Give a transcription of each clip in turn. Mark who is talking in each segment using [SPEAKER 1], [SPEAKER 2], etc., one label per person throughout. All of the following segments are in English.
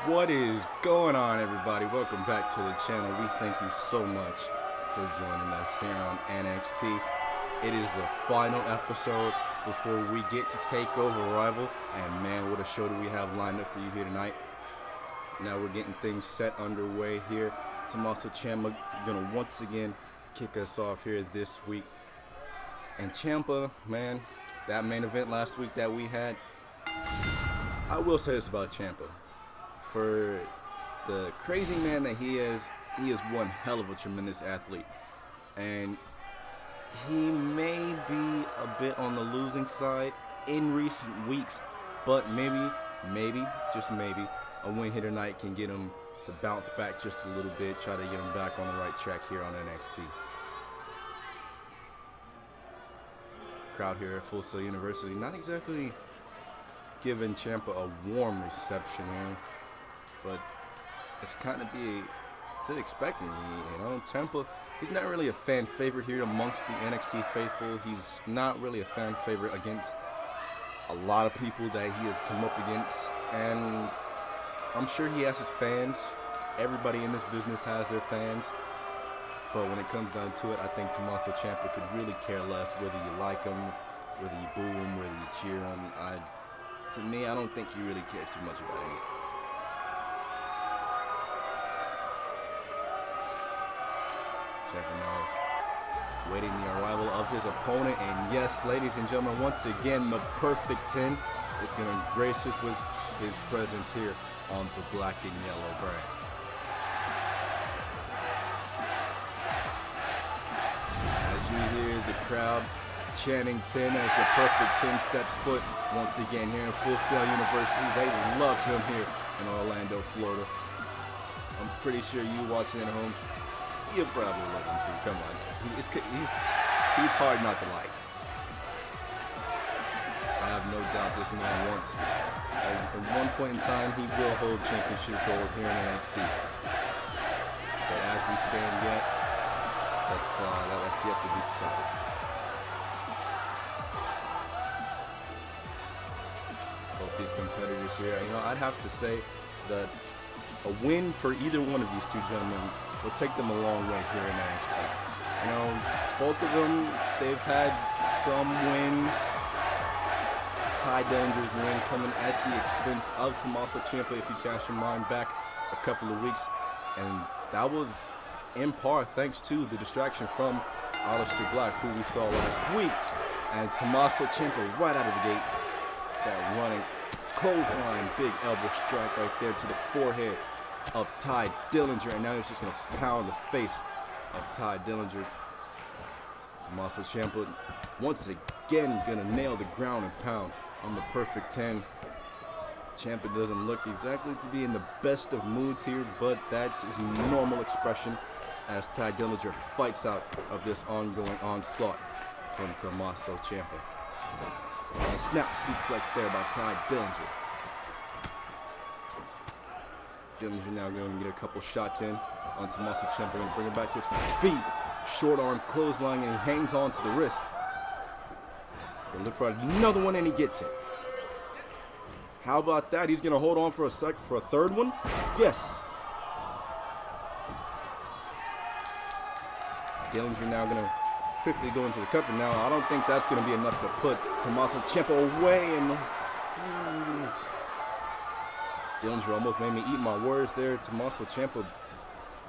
[SPEAKER 1] What is going on, everybody? Welcome back to the channel. We thank you so much for joining us here on NXT. It is the final episode before we get to TakeOver Rival, and man, what a show do we have lined up for you here tonight. Now we're getting things set underway here. Tommaso Ciampa gonna once again kick us off here this week. And Ciampa, man, that main event last week that we had, I will say this about Ciampa. For the crazy man that he is one hell of a tremendous athlete. And he may be a bit on the losing side in recent weeks, but maybe, just maybe, a win here tonight can get him to bounce back just a little bit, try to get him back on the right track here on NXT. Crowd here at Full Sail University, not exactly giving Ciampa a warm reception here, but it's kind of to expect. You know, Ciampa, he's not really a fan favorite here amongst the NXT faithful. He's not really a fan favorite against a lot of people that he has come up against, and I'm sure he has his fans. Everybody in this business has their fans, but when it comes down to it, I think Tommaso Ciampa could really care less whether you like him, whether you boo him, whether you cheer him. To me, I don't think he really cares too much about it. Ciampa now waiting the arrival of his opponent, and yes, ladies and gentlemen, once again, the perfect 10 is going to grace us with his presence here on the black and yellow brand. As you hear the crowd chanting 10 as the perfect 10 steps foot once again here in Full Sail University. They love him here in Orlando, Florida. I'm pretty sure you watching at home, you probably love him too. Come on, he's hard not to like. I have no doubt this man wants, at one point in time, he will hold championship gold here in NXT. But as we stand yet, that's yet to be decided. Both these competitors here, you know, I'd have to say that a win for either one of these two gentlemen will take them a long way here in NXT. You know, both of them, they've had some wins. Tye Dillinger's win coming at the expense of Tommaso Ciampa, if you cast your mind back a couple of weeks, and that was in part thanks to the distraction from Aleister Black, who we saw last week. And Tommaso Ciampa right out of the gate, that running clothesline, big elbow strike right there to the forehead of Tye Dillinger, and now he's just going to pound the face of Tye Dillinger. Tommaso Ciampa once again going to nail the ground and pound on the perfect 10. Ciampa doesn't look exactly to be in the best of moods here, but that's his normal expression as Tye Dillinger fights out of this ongoing onslaught from Tommaso Ciampa. And a snap suplex there by Tye Dillinger. Dillinger now going to get a couple shots in on Tommaso Ciampa, going to bring him back to his feet. Short arm clothesline, and he hangs on to the wrist. They look for another one, and he gets it. How about that? He's going to hold on for a third one. Yes. Dillinger now going to quickly go into the cover. Now, I don't think that's going to be enough to put Tommaso Ciampa away. And Dillinger almost made me eat my words there. Tommaso Ciampa,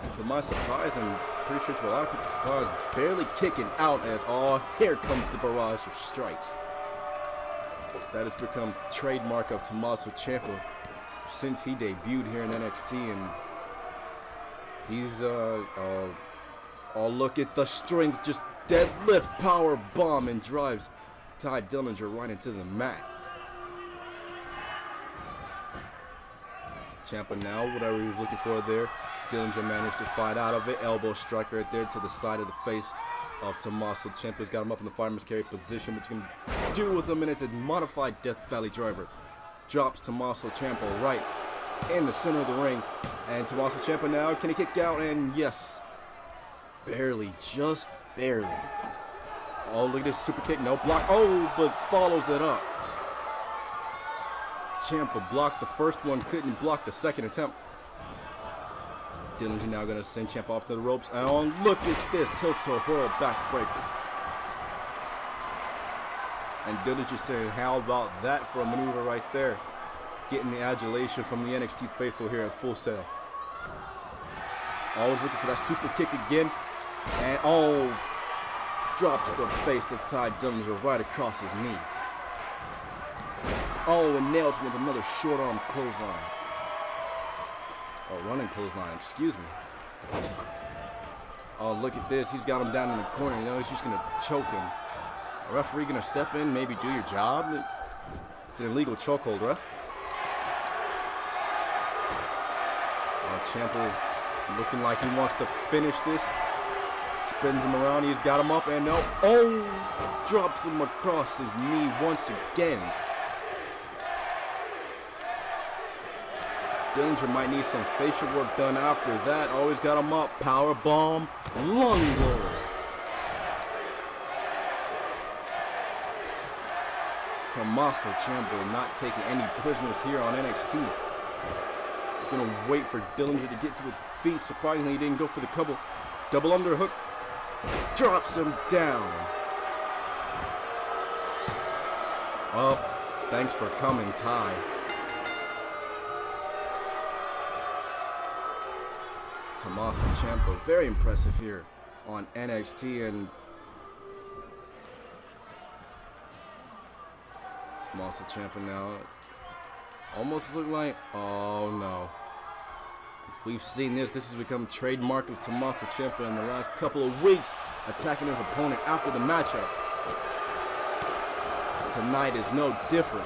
[SPEAKER 1] and to my surprise, and pretty sure to a lot of people's surprise, barely kicking out as, oh, here comes the barrage of strikes. That has become trademark of Tommaso Ciampa since he debuted here in NXT, and he's oh, look at the strength, just deadlift power bomb, and drives Tye Dillinger right into the mat. Ciampa now, whatever he was looking for there, Dillinger managed to fight out of it. Elbow strike right there to the side of the face of Tommaso. Ciampa's got him up in the fireman's carry position, which can do with him, and it's a modified Death Valley driver. Drops Tommaso Ciampa right in the center of the ring, and Tommaso Ciampa now, can he kick out? And yes, barely, just barely. Oh, look at this super kick, no block. Oh, but follows it up. Ciampa blocked the first one, couldn't block the second attempt. Dillinger now going to send Ciampa off to the ropes. And look at this tilt-to-whirl backbreaker. And Dillinger saying, how about that for a maneuver right there? Getting the adulation from the NXT faithful here at Full Sail. Always looking for that super kick again. And drops the face of Ty Dillinger right across his knee. And nails him with another short arm clothesline. Running clothesline, excuse me. Look at this. He's got him down in the corner. You know, he's just going to choke him. A referee going to step in, maybe do your job. It's an illegal chokehold, ref. Ciampa looking like he wants to finish this. Spins him around. He's got him up and drops him across his knee once again. Dillinger might need some facial work done after that. Always got him up. Power bomb. Lung roll. Tommaso Ciampa not taking any prisoners here on NXT. He's going to wait for Dillinger to get to his feet. Surprisingly, he didn't go for the double underhook. Drops him down. Well, thanks for coming, Ty. Tommaso Ciampa, very impressive here on NXT, and Tommaso Ciampa now almost look like, oh no. We've seen this. This has become trademark of Tommaso Ciampa in the last couple of weeks, attacking his opponent after the matchup. Tonight is no different.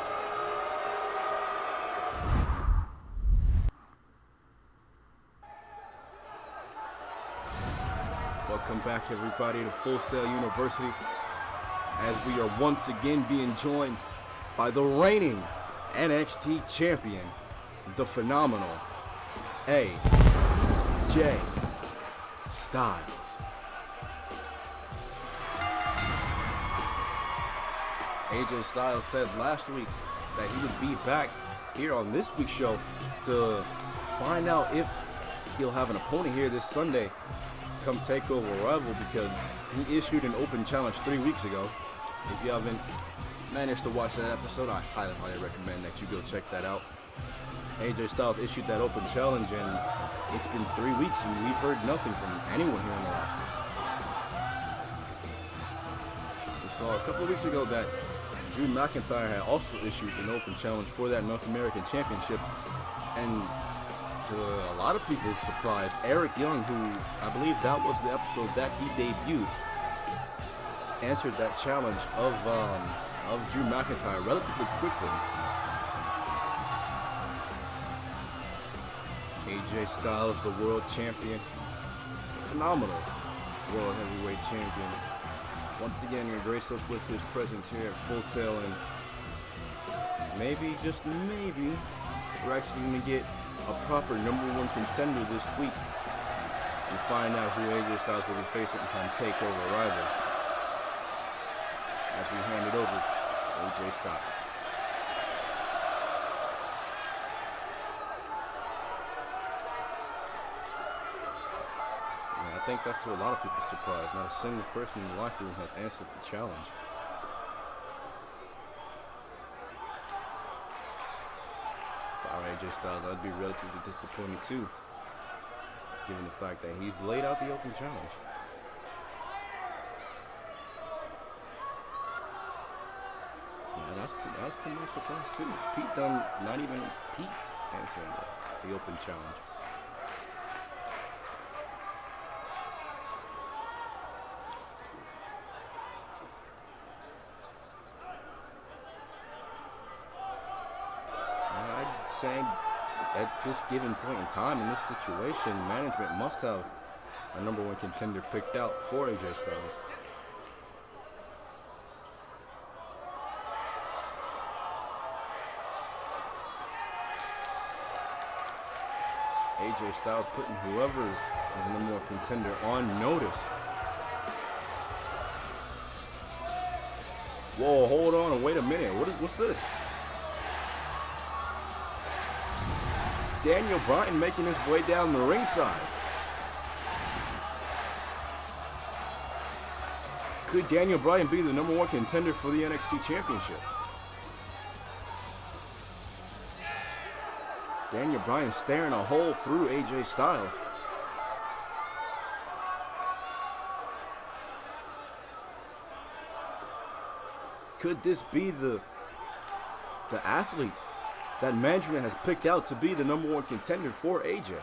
[SPEAKER 1] Welcome back, everybody, to Full Sail University, as we are once again being joined by the reigning NXT champion, the phenomenal AJ Styles. AJ Styles said last week that he would be back here on this week's show to find out if he'll have an opponent here this Sunday come TakeOver Rival, because he issued an open challenge 3 weeks ago. If you haven't managed to watch that episode, I highly recommend that you go check that out. AJ Styles issued that open challenge, and it's been 3 weeks and we've heard nothing from anyone here on the roster. We saw a couple of weeks ago that Drew McIntyre had also issued an open challenge for that North American Championship, and to a lot of people's surprise, Eric Young, who I believe that was the episode that he debuted, answered that challenge of Drew McIntyre relatively quickly. AJ Styles, the world champion, phenomenal world heavyweight champion, once again going to grace us with his presence here at Full Sail, and maybe, just maybe, we're actually going to get a proper #1 contender this week and find out who AJ Styles will be facing come TakeOver Rival, as we hand it over to AJ Styles. Yeah, I think that's to a lot of people's surprise. Not a single person in the locker room has answered the challenge. AJ Styles, I'd be relatively disappointed too, given the fact that he's laid out the open challenge. Yeah, that's to my surprise too. Pete Dunne, not even Pete answering the open challenge. Saying at this given point in time, in this situation, management must have a #1 contender picked out for AJ Styles. AJ Styles putting whoever is a #1 contender on notice. Whoa, hold on and wait a minute. What's this? Daniel Bryan making his way down the ringside. Could Daniel Bryan be the #1 contender for the NXT Championship? Daniel Bryan staring a hole through AJ Styles. Could this be the athlete that management has picked out to be the #1 contender for AJ?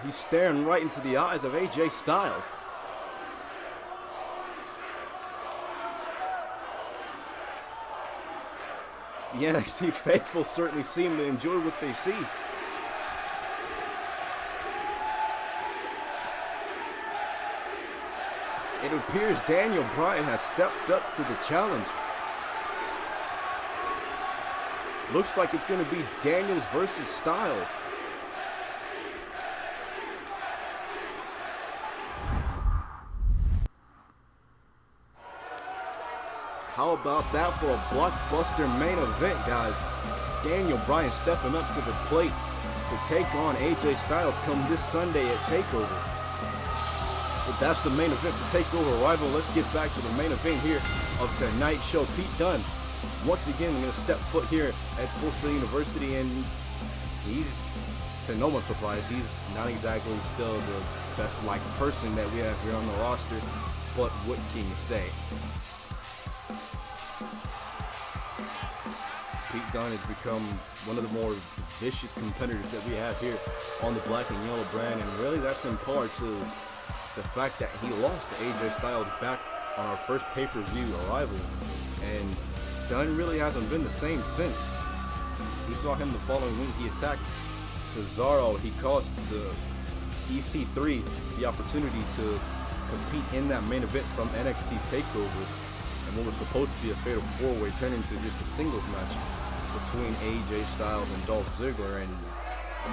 [SPEAKER 1] He's staring right into the eyes of AJ Styles. The NXT faithful certainly seem to enjoy what they see. It appears Daniel Bryan has stepped up to the challenge. Looks like it's going to be Daniels versus Styles. How about that for a blockbuster main event, guys? Daniel Bryan stepping up to the plate to take on AJ Styles come this Sunday at TakeOver. But that's the main event for TakeOver Rival. Let's get back to the main event here of tonight's show. Pete Dunne, once again, going to step foot here at Full Sail University, and he's, to no one's surprise, he's not exactly still the best-liked person that we have here on the roster, but what can you say? Pete Dunne has become one of the more vicious competitors that we have here on the black and yellow brand, and really that's in part to the fact that he lost to AJ Styles back on our first pay-per-view arrival, and Dunne really hasn't been the same since. We saw him the following week. He attacked Cesaro. He cost the EC3 the opportunity to compete in that main event from NXT TakeOver, and what was supposed to be a fatal four-way turned into just a singles match between AJ Styles and Dolph Ziggler, and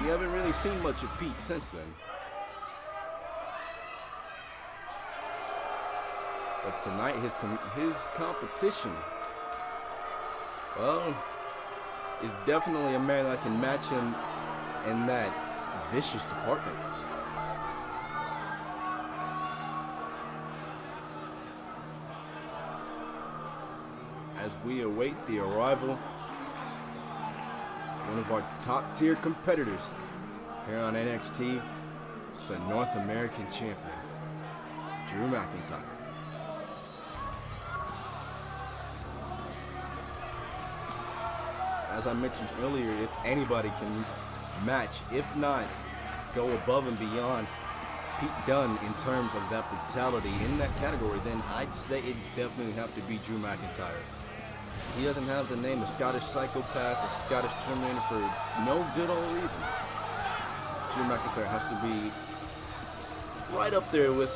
[SPEAKER 1] we haven't really seen much of Pete since then. But tonight, his competition, well, is definitely a man that can match him in that vicious department. As we await the arrival, one of our top-tier competitors here on NXT, the North American champion, Drew McIntyre. As I mentioned earlier, if anybody can match, if not go above and beyond Pete Dunne in terms of that brutality in that category, then I'd say it definitely have to be Drew McIntyre. He doesn't have the name of Scottish Psychopath or Scottish Terminator for no good old reason. Drew McIntyre has to be right up there with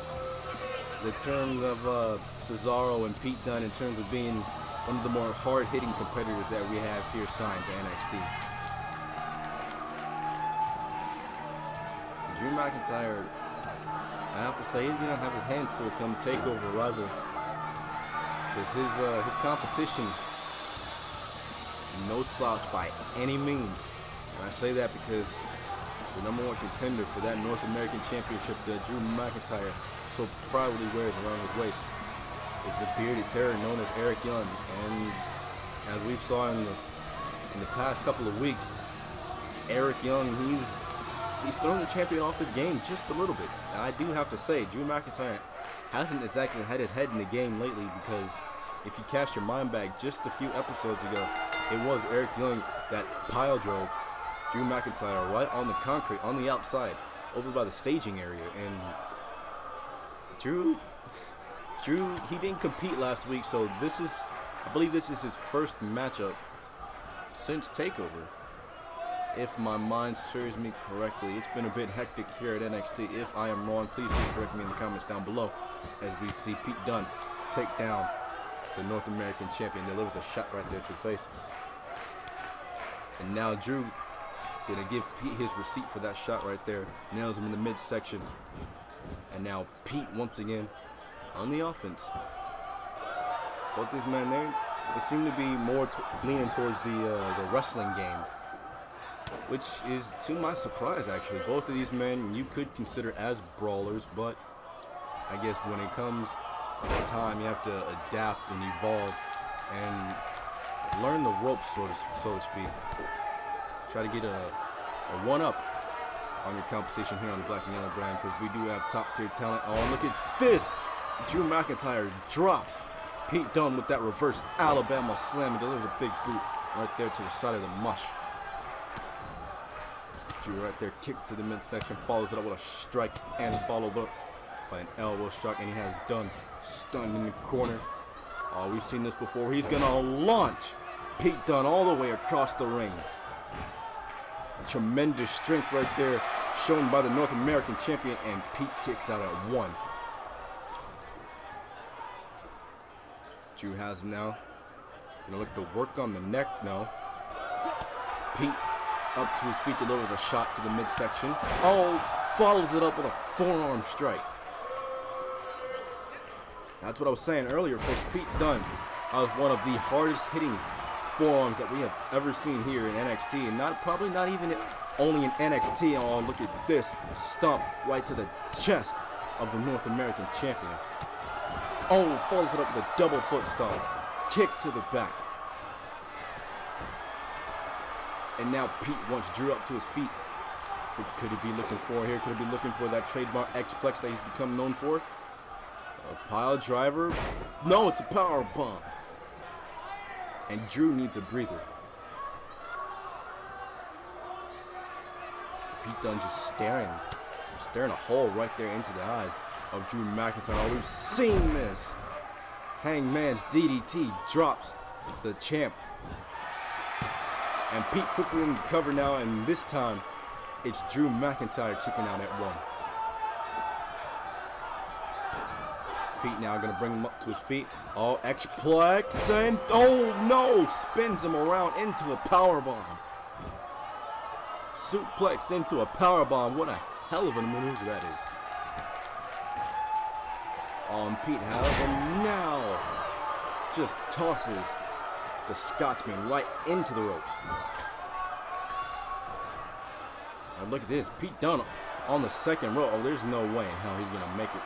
[SPEAKER 1] the terms of Cesaro and Pete Dunne in terms of being one of the more hard-hitting competitors that we have here signed to NXT. Drew McIntyre, I have to say, he's going to have his hands full come TakeOver Rival, because his competition, no slouch by any means. And I say that because the #1 contender for that North American Championship that Drew McIntyre so proudly wears around his waist is the bearded terror known as Eric Young. And as we saw in the past couple of weeks, Eric Young, he's thrown the champion off his game just a little bit. And I do have to say, Drew McIntyre hasn't exactly had his head in the game lately, because if you cast your mind back just a few episodes ago, it was Eric Young that pile drove Drew McIntyre right on the concrete, on the outside, over by the staging area. And Drew, he didn't compete last week, so I believe this is his first matchup since TakeOver. If my mind serves me correctly, it's been a bit hectic here at NXT. If I am wrong, please do correct me in the comments down below, as we see Pete Dunne take down the North American champion. Delivers a shot right there to the face. And now Drew gonna give Pete his receipt for that shot right there. Nails him in the midsection. And now Pete once again on the offense. Both these men, they seem to be more leaning towards the wrestling game, which is to my surprise, actually. Both of these men you could consider as brawlers, but I guess when it comes time, you have to adapt and evolve and learn the ropes, so to speak. Try to get a one-up on your competition here on the Black and Yellow brand, because we do have top-tier talent. Oh, look at this! Drew McIntyre drops Pete Dunne with that reverse Alabama slam and delivers a big boot right there to the side of the mush. Drew right there, kick to the midsection, follows it up with a strike and followed up by an elbow strike, and he has Dunne stunned in the corner. Oh, we've seen this before. He's gonna launch Pete Dunne all the way across the ring. Tremendous strength right there shown by the North American champion, and Pete kicks out at 1. Drew has him now. Gonna look to work on the neck. No. Pete up to his feet, delivers a shot to the midsection. Oh, follows it up with a forearm strike. That's what I was saying earlier, folks. Pete Dunne has one of the hardest hitting forearms that we have ever seen here in NXT, and probably not even only in NXT. Oh, look at this stomp right to the chest of the North American champion. Oh, follows it up with a double foot stomp, kick to the back. And now Pete wants Drew up to his feet. What could he be looking for here? Could he be looking for that trademark X-Plex that he's become known for? A pile driver? No, it's a power bomb. And Drew needs a breather. Pete Dunne just staring a hole right there into the eyes of Drew McIntyre. Oh, we've seen this. Hangman's DDT drops the champ. And Pete quickly in the cover now, and this time it's Drew McIntyre kicking out at 1. Pete now gonna bring him up to his feet. Oh, X-Plex, and oh no, spins him around into a powerbomb. Suplex into a powerbomb. What a hell of a maneuver that is. And Pete has him now. Just tosses the Scotsman right into the ropes. Oh, look at this. Pete Dunne on the second rope. Oh, there's no way in hell he's going to make it.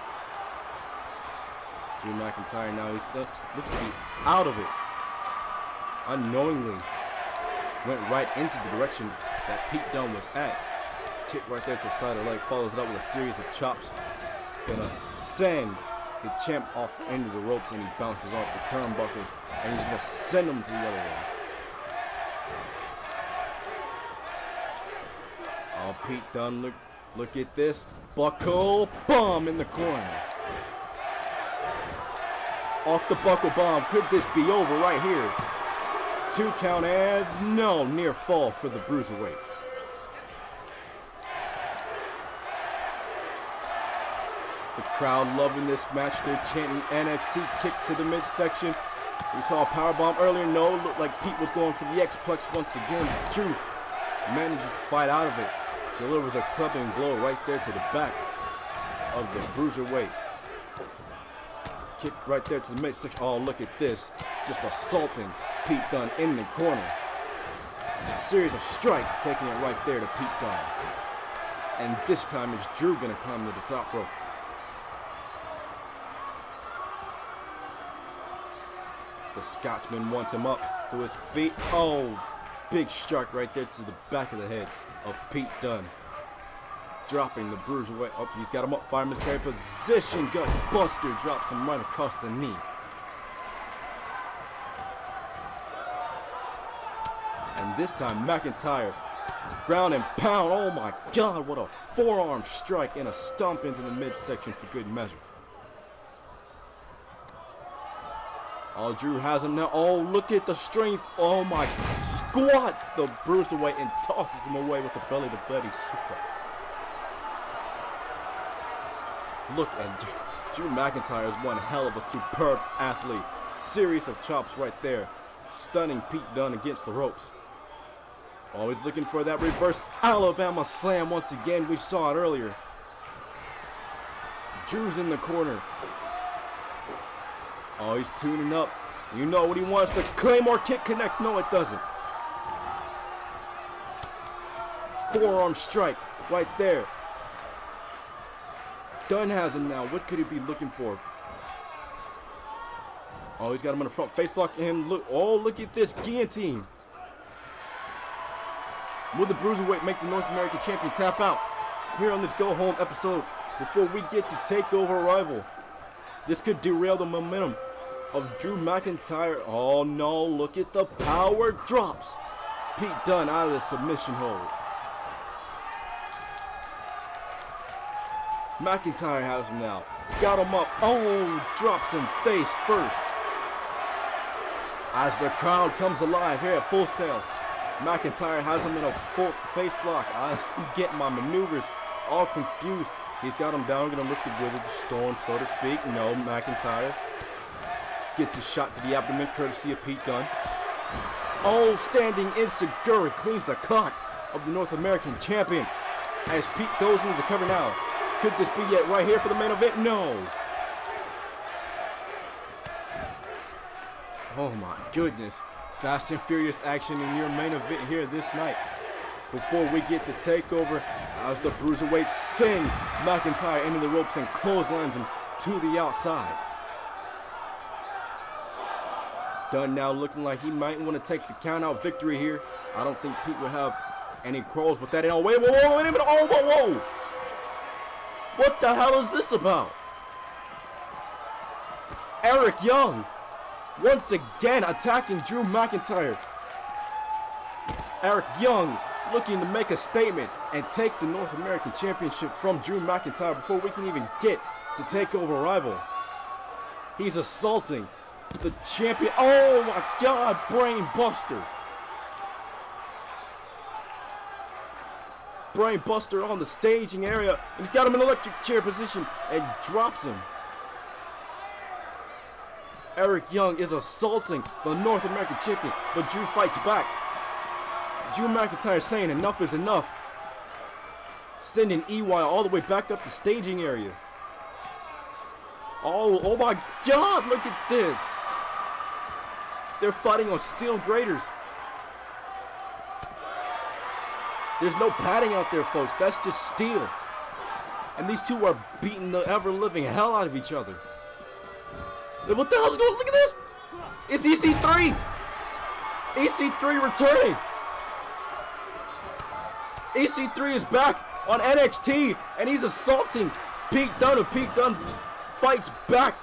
[SPEAKER 1] Drew McIntyre now, he looks to be out of it. Unknowingly went right into the direction that Pete Dunne was at. Kick right there to the side of the leg. Follows it up with a series of chops. Gonna send the champ off into the ropes, and he bounces off the turnbuckles, and he's gonna send him to the other one. Oh, Pete Dunne, look at this. Buckle bomb in the corner. Off the buckle bomb. Could this be over right here? 2 count, and no, near fall for the Bruiserweight. The crowd loving this match. They're chanting NXT, kick to the midsection. We saw a powerbomb earlier. No, looked like Pete was going for the X-Plex once again. Drew manages to fight out of it. Delivers a clubbing blow right there to the back of the Bruiserweight. Kick right there to the midsection. Oh, look at this. Just assaulting Pete Dunne in the corner. A series of strikes taking it right there to Pete Dunne. And this time it's Drew going to climb to the top rope. The Scotsman wants him up to his feet. Oh, big strike right there to the back of the head of Pete Dunne. Dropping the Bruiserweight. Oh, he's got him up. Fireman's carry position. Gut buster. Drops him right across the knee. And this time McIntyre, ground and pound. Oh my God, what a forearm strike and a stomp into the midsection for good measure. Oh, Drew has him now. Oh, look at the strength. Oh my, squats the Bruiserweight and tosses him away with the belly to belly suplex. Look, and Drew McIntyre is one hell of a superb athlete. Series of chops right there, stunning Pete Dunne against the ropes. Always looking for that reverse Alabama slam once again. We saw it earlier. Drew's in the corner. Oh, he's tuning up You know what he wants. The Claymore kick connects. No, it doesn't. Forearm strike right there. Dunn has him now. What could he be looking for? Oh, he's got him in the front face lock. And look, oh, look at this guillotine. Will the Bruiserweight make the North American champion tap out here on this go home episode before we get to TakeOver Rival? This could derail the momentum of Drew McIntyre. Oh no, look at the power drops. Pete Dunne out of the submission hold. McIntyre has him now. He's got him up. Oh, drops him face first. As the crowd comes alive here at Full Sail, McIntyre has him in a full face lock. I'm getting my maneuvers all confused. He's got him down, gonna look to wither the storm, so to speak. No, McIntyre gets a shot to the abdomen, courtesy of Pete Dunne. Oh, standing Insegura cleans the cock of the North American champion as Pete goes into the cover now. Could this be it right here for the main event? No. Oh my goodness. Fast and furious action in your main event here this night. Before we get to TakeOver, as the Bruiserweight sends McIntyre into the ropes and clotheslines him to the outside. Dunn now looking like he might want to take the count-out victory here. I don't think Pete will have any quarrels with that at all. Wait, whoa, whoa, wait a minute. Oh, whoa, whoa. What the hell is this about? Eric Young once again attacking Drew McIntyre. Eric Young looking to make a statement and take the North American Championship from Drew McIntyre before we can even get to TakeOver Rival. He's assaulting the champion. Oh my God, brain buster. Brain buster on the staging area. And he's got him in electric chair position and drops him. Eric Young is assaulting the North American champion, but Drew fights back. Drew McIntyre saying enough is enough. Sending EY all the way back up the staging area. Oh my God, look at this. They're fighting on steel graters. There's no padding out there, folks. That's just steel. And these two are beating the ever-living hell out of each other. What the hell is going on? Look at this. It's EC3. EC3 returning. EC3 is back on NXT, and he's assaulting Pete Dunne. And Pete Dunne fights back.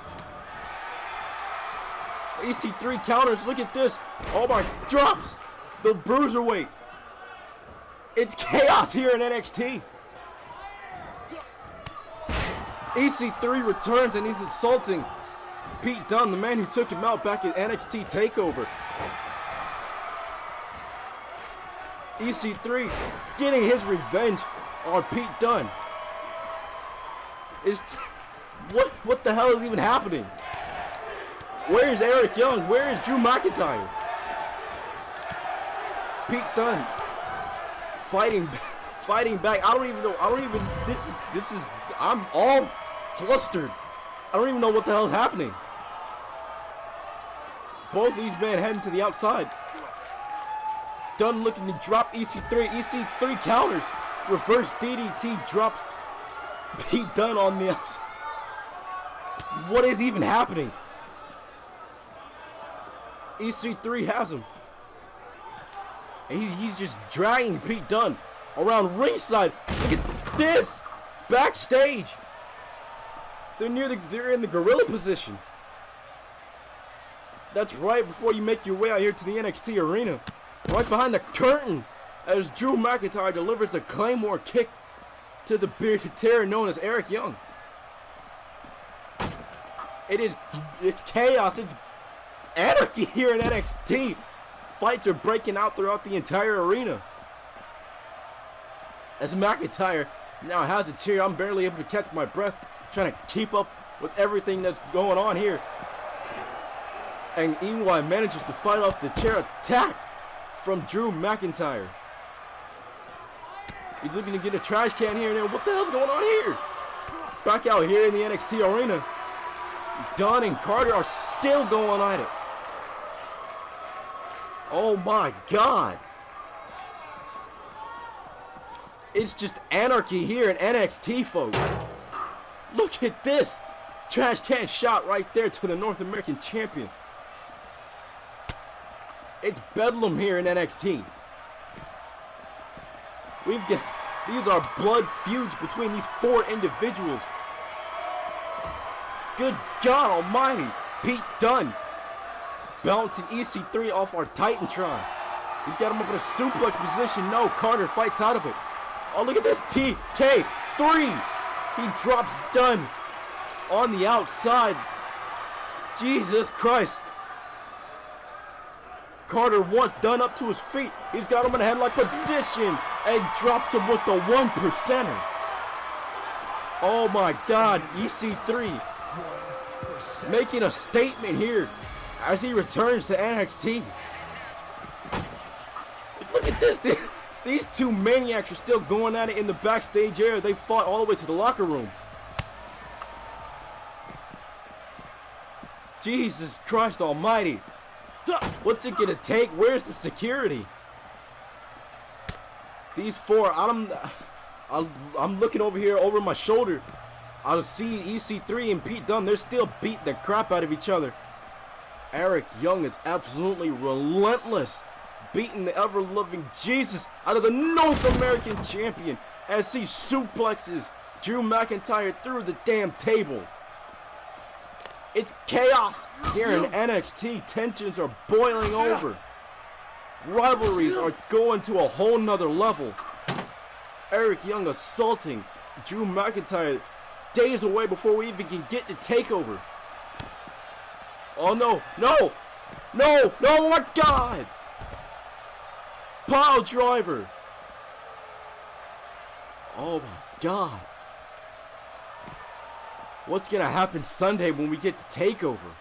[SPEAKER 1] EC3 counters. Look at this. Oh my, drops the Bruiserweight. It's chaos here in NXT. EC3 returns and he's insulting Pete Dunne, the man who took him out back at NXT TakeOver. EC3 getting his revenge on Pete Dunne. What the hell is even happening? Where is Eric Young? Where is Drew McIntyre? Pete Dunne fighting back. I don't even know. This is I'm all flustered. I don't even know what the hell is happening. Both of these men heading to the outside. Dunn looking to drop EC3. EC3 counters. Reverse DDT drops Pete Dunne on the outside. What is even happening? EC3 has him. And he's just dragging Pete Dunne around ringside. Look at this. Backstage. They're in the gorilla position. That's right before you make your way out here to the NXT arena. Right behind the curtain as Drew McIntyre delivers a Claymore kick to the bearded terror known as Eric Young. It's chaos. It's anarchy here in NXT. Fights are breaking out throughout the entire arena. As McIntyre now has a chair, I'm barely able to catch my breath, trying to keep up with everything that's going on here. And EY manages to fight off the chair attack from Drew McIntyre. He's looking to get a trash can here and there. What the hell's going on here? Back out here in the NXT arena, Dunn and Carter are still going at it. Oh my God. It's just anarchy here in NXT, folks. Look at this. Trash can shot right there to the North American champion. It's bedlam here in NXT. These are blood feuds between these 4 individuals. Good God almighty. Pete Dunne bouncing EC3 off our Titantron. He's got him up in a suplex position. No, Carter fights out of it. Oh, look at this. TK3. He drops Dunne on the outside. Jesus Christ. Carter wants Dunne up to his feet. He's got him in a headlock position and drops him with the 1%er. Oh my God, EC3 making a statement here as he returns to NXT. Look at this. These 2 maniacs are still going at it in the backstage area. They fought all the way to the locker room. Jesus Christ almighty. What's it gonna take? Where's the security? These 4, I'm looking over here over my shoulder. I see EC3 and Pete Dunne. They're still beating the crap out of each other. Eric Young is absolutely relentless, beating the ever-loving Jesus out of the North American champion as he suplexes Drew McIntyre through the damn table. It's chaos here in NXT. Tensions are boiling over. Rivalries are going to a whole nother level. Eric Young assaulting Drew McIntyre days away before we even can get to TakeOver. Oh no, no, no, no, oh my God. Pile driver. Oh my God. What's gonna happen Sunday when we get to TakeOver?